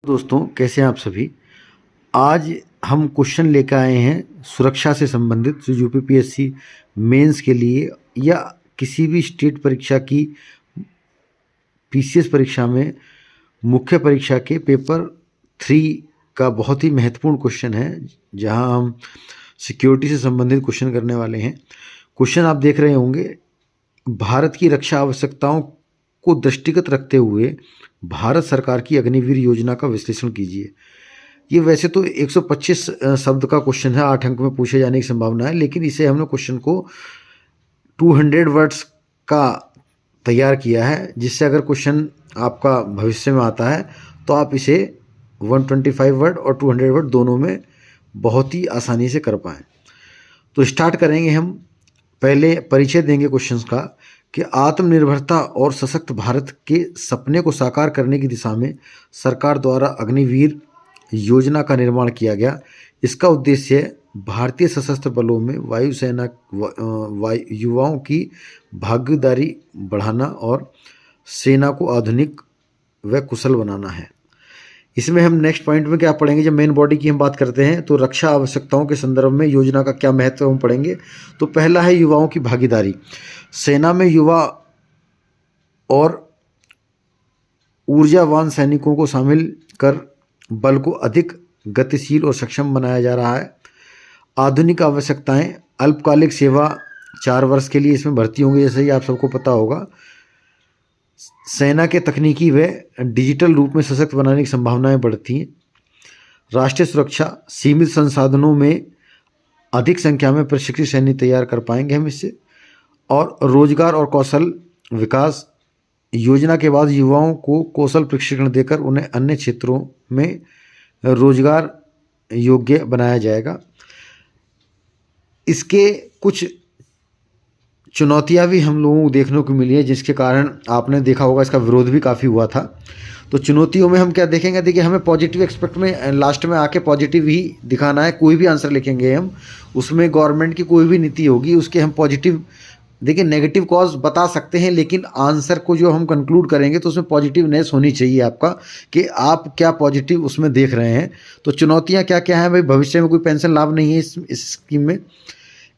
दोस्तों, कैसे हैं आप सभी। आज हम क्वेश्चन लेकर आए हैं सुरक्षा से संबंधित, जो यूपीपीएससी मेंस के लिए या किसी भी स्टेट परीक्षा की पीसीएस परीक्षा में मुख्य परीक्षा के पेपर 3 का बहुत ही महत्वपूर्ण क्वेश्चन है, जहां हम सिक्योरिटी से संबंधित क्वेश्चन करने वाले हैं। क्वेश्चन आप देख रहे होंगे, भारत की रक्षा आवश्यकताओं को दृष्टिगत रखते हुए भारत सरकार की अग्निवीर योजना का विश्लेषण कीजिए। ये वैसे तो 125 शब्द का क्वेश्चन है, 8 अंक में पूछे जाने की संभावना है, लेकिन इसे हमने क्वेश्चन को 200 वर्ड्स का तैयार किया है, जिससे अगर क्वेश्चन आपका भविष्य में आता है तो आप इसे 125 वर्ड और 200 वर्ड दोनों में बहुत ही आसानी से कर पाएँ। तो स्टार्ट करेंगे हम। पहले परिचय देंगे क्वेश्चंस का कि आत्मनिर्भरता और सशक्त भारत के सपने को साकार करने की दिशा में सरकार द्वारा अग्निवीर योजना का निर्माण किया गया। इसका उद्देश्य भारतीय सशस्त्र बलों में वायुसेना युवाओं की भागीदारी बढ़ाना और सेना को आधुनिक व कुशल बनाना है। इसमें हम नेक्स्ट पॉइंट में क्या पढ़ेंगे, जब मेन बॉडी की हम बात करते हैं तो रक्षा आवश्यकताओं के संदर्भ में योजना का क्या महत्व हम पढ़ेंगे। तो पहला है युवाओं की भागीदारी। सेना में युवा और ऊर्जावान सैनिकों को शामिल कर बल को अधिक गतिशील और सक्षम बनाया जा रहा है। आधुनिक आवश्यकताएं, अल्पकालिक सेवा 4 वर्ष के लिए इसमें भर्ती होंगी, जैसे ही आप सबको पता होगा। सेना के तकनीकी व डिजिटल रूप में सशक्त बनाने की संभावनाएं बढ़ती हैं। राष्ट्रीय सुरक्षा, सीमित संसाधनों में अधिक संख्या में प्रशिक्षित सैनिक तैयार कर पाएंगे हम इससे। और रोजगार और कौशल विकास योजना के बाद युवाओं को कौशल प्रशिक्षण देकर उन्हें अन्य क्षेत्रों में रोजगार योग्य बनाया जाएगा। इसके कुछ चुनौतियां भी हम लोगों को देखने को मिली है, जिसके कारण आपने देखा होगा इसका विरोध भी काफ़ी हुआ था। तो चुनौतियों में हम क्या देखेंगे, देखिए हमें पॉजिटिव एक्सपेक्ट में लास्ट में आके पॉजिटिव ही दिखाना है। कोई भी आंसर लिखेंगे हम, उसमें गवर्नमेंट की कोई भी नीति होगी उसके हम पॉजिटिव, देखिए नेगेटिव कॉज बता सकते हैं, लेकिन आंसर को जो हम कंक्लूड करेंगे तो उसमें पॉजिटिवनेस होनी चाहिए आपका, कि आप क्या पॉजिटिव उसमें देख रहे हैं। तो चुनौतियाँ क्या क्या हैं भाई, भविष्य में कोई पेंशन लाभ नहीं है इस स्कीम में।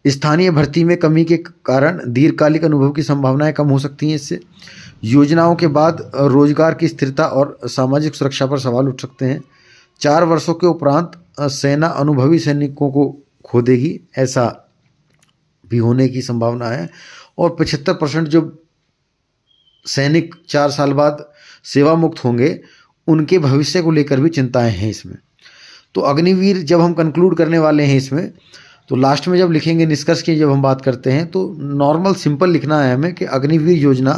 स्थानीय भर्ती में कमी के कारण दीर्घकालिक अनुभव की संभावनाएं कम हो सकती हैं इससे। योजनाओं के बाद रोजगार की स्थिरता और सामाजिक सुरक्षा पर सवाल उठ सकते हैं। 4 वर्षों के उपरांत सेना अनुभवी सैनिकों को खो देगी, ऐसा भी होने की संभावना है। और 75% जो सैनिक 4 साल बाद सेवा मुक्त होंगे, उनके भविष्य को लेकर भी चिंताएं हैं इसमें। तो अग्निवीर जब हम कंक्लूड करने वाले हैं इसमें, तो लास्ट में जब लिखेंगे निष्कर्ष की जब हम बात करते हैं, तो नॉर्मल सिंपल लिखना है हमें कि अग्निवीर योजना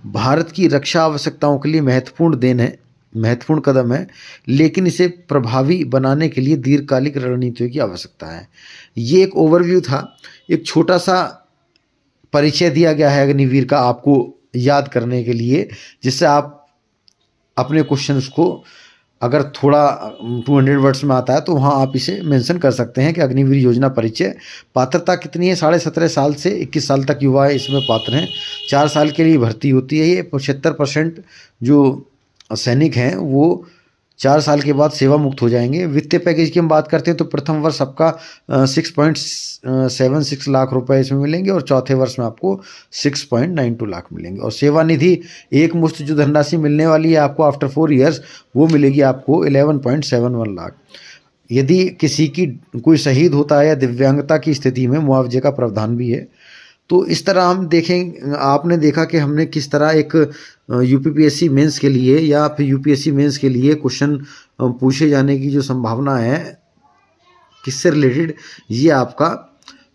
भारत की रक्षा आवश्यकताओं के लिए महत्वपूर्ण देन है, महत्वपूर्ण कदम है, लेकिन इसे प्रभावी बनाने के लिए दीर्घकालिक रणनीतियों की आवश्यकता है। ये एक ओवरव्यू था, एक छोटा सा परिचय दिया गया है अग्निवीर का आपको याद करने के लिए, जिससे आप अपने क्वेश्चंस को अगर थोड़ा 200 वर्ड्स में आता है तो वहाँ आप इसे मेंशन कर सकते हैं कि अग्निवीर योजना परिचय। पात्रता कितनी है, 17.5 साल से 21 साल तक युवा इसमें पात्र हैं। 4 साल के लिए भर्ती होती है। ये 75% जो सैनिक हैं वो 4 साल के बाद सेवा मुक्त हो जाएंगे। वित्तीय पैकेज की हम बात करते हैं तो प्रथम वर्ष आपका 6.76 लाख रुपए इसमें मिलेंगे और चौथे वर्ष में आपको 6.92 लाख मिलेंगे। और सेवा निधि एक मुश्त जो धनराशि मिलने वाली है आपको आफ्टर 4 ईयर्स, वो मिलेगी आपको 11.71 लाख। यदि किसी की कोई शहीद होता है या दिव्यांगता की स्थिति में मुआवजे का प्रावधान भी है। तो इस तरह हम देखें, आपने देखा कि हमने किस तरह एक यूपीपीएससी मेंस के लिए या फिर यूपीएससी मेंस के लिए क्वेश्चन पूछे जाने की जो संभावना है, किससे रिलेटेड, ये आपका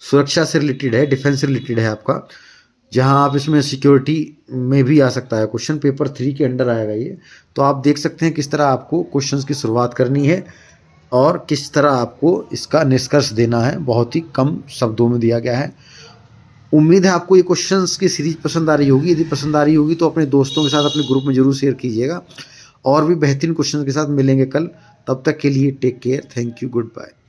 सुरक्षा से रिलेटेड है, डिफेंस से रिलेटेड है आपका, जहां आप इसमें सिक्योरिटी में भी आ सकता है क्वेश्चन, पेपर 3 के अंडर आएगा ये। तो आप देख सकते हैं किस तरह आपको क्वेश्चंस की शुरुआत करनी है और किस तरह आपको इसका निष्कर्ष देना है। बहुत ही कम शब्दों में दिया गया है। उम्मीद है आपको ये क्वेश्चंस की सीरीज पसंद आ रही होगी। यदि पसंद आ रही होगी तो अपने दोस्तों के साथ अपने ग्रुप में जरूर शेयर कीजिएगा। और भी बेहतरीन क्वेश्चंस के साथ मिलेंगे कल। तब तक के लिए take care, thank you, good bye.